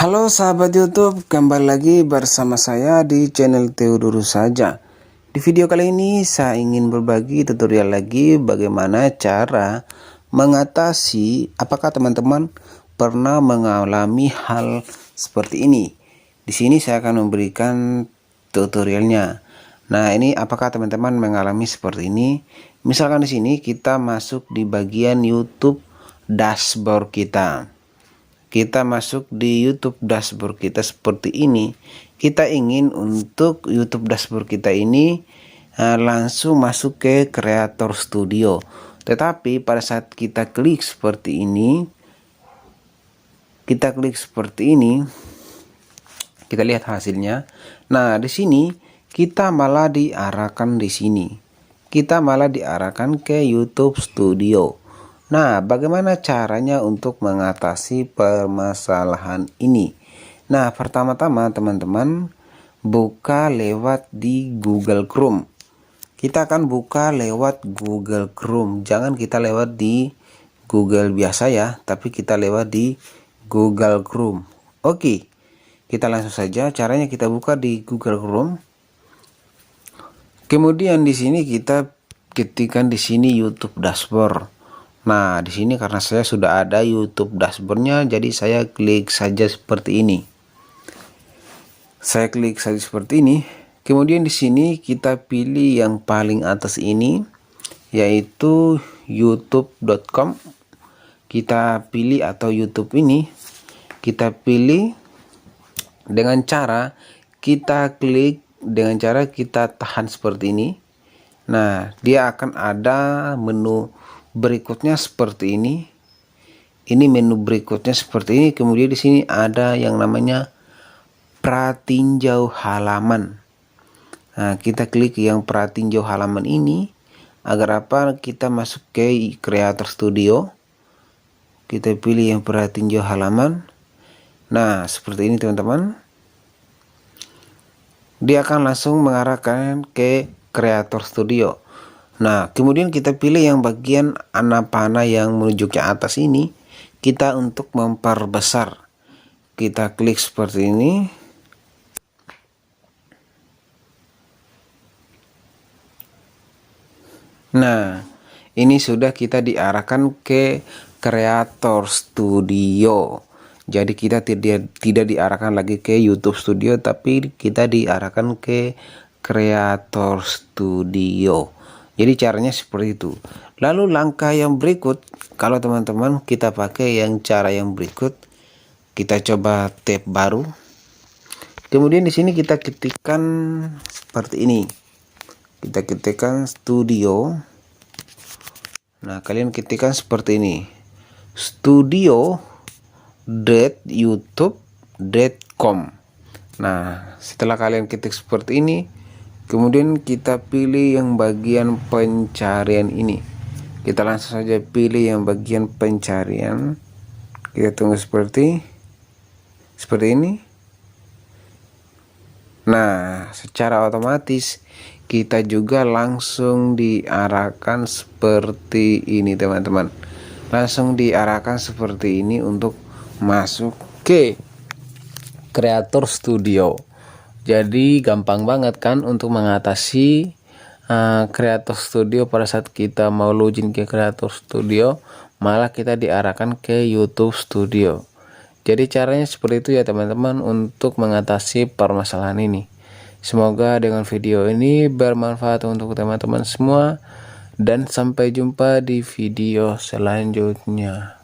Halo sahabat YouTube, kembali lagi bersama saya di channel Theodorus saja. Di video kali ini saya ingin berbagi tutorial lagi bagaimana cara mengatasi, apakah teman-teman pernah mengalami hal seperti ini. Di sini saya akan memberikan tutorialnya. Nah, ini apakah teman-teman mengalami seperti ini? Misalkan di sini kita masuk di bagian YouTube dashboard kita. Kita masuk di YouTube dashboard kita seperti ini. Kita ingin untuk YouTube dashboard kita ini langsung masuk ke Creator Studio. Tetapi pada saat kita klik seperti ini, kita lihat hasilnya. Nah, di sini kita malah diarahkan di sini. Kita malah diarahkan ke YouTube Studio. Nah, bagaimana caranya untuk mengatasi permasalahan ini? Nah, pertama-tama teman-teman buka lewat di Google Chrome. Kita akan buka lewat Google Chrome. Jangan kita lewat di Google biasa ya, tapi kita lewat di Google Chrome. Oke. Kita langsung saja, caranya kita buka di Google Chrome. Kemudian di sini kita ketikkan di sini YouTube dashboard. Nah, di sini karena saya sudah ada YouTube dashboardnya, jadi saya klik saja seperti ini. Saya klik saja seperti ini. Kemudian di sini kita pilih yang paling atas ini, yaitu youtube.com. Kita pilih atau YouTube ini, kita pilih dengan cara kita klik, dengan cara kita tahan seperti ini. Nah, dia akan ada menu berikutnya seperti ini. Ini menu berikutnya seperti ini. Kemudian di sini ada yang namanya pratinjau halaman. Nah, kita klik yang pratinjau halaman ini agar apa? Kita masuk ke Creator Studio. Kita pilih yang pratinjau halaman. Nah, seperti ini teman-teman. Dia akan langsung mengarahkan ke Creator Studio. Nah, kemudian kita pilih yang bagian anak panah yang menuju ke atas ini. Kita untuk memperbesar. Kita klik seperti ini. Nah, ini sudah kita diarahkan ke Creator Studio. Jadi kita tidak diarahkan lagi ke YouTube Studio, tapi kita diarahkan ke Creator Studio. Jadi caranya seperti itu. Lalu langkah yang berikut, kalau teman-teman kita pakai yang cara yang berikut, kita coba tab baru. Kemudian di sini kita ketikkan seperti ini. Kita ketikkan studio. Nah, kalian ketikkan seperti ini. studio.youtube.com. Nah, setelah kalian ketik seperti ini, kemudian kita pilih yang bagian pencarian ini. Kita langsung saja pilih yang bagian pencarian. Kita tunggu seperti ini. Nah, secara otomatis kita juga langsung diarahkan seperti ini teman-teman. Langsung diarahkan seperti ini untuk masuk ke Creator Studio. Jadi gampang banget kan untuk mengatasi Creator Studio pada saat kita mau login ke Creator Studio, malah kita diarahkan ke YouTube Studio. Jadi caranya seperti itu ya teman-teman untuk mengatasi permasalahan ini. Semoga dengan video ini bermanfaat untuk teman-teman semua, dan sampai jumpa di video selanjutnya.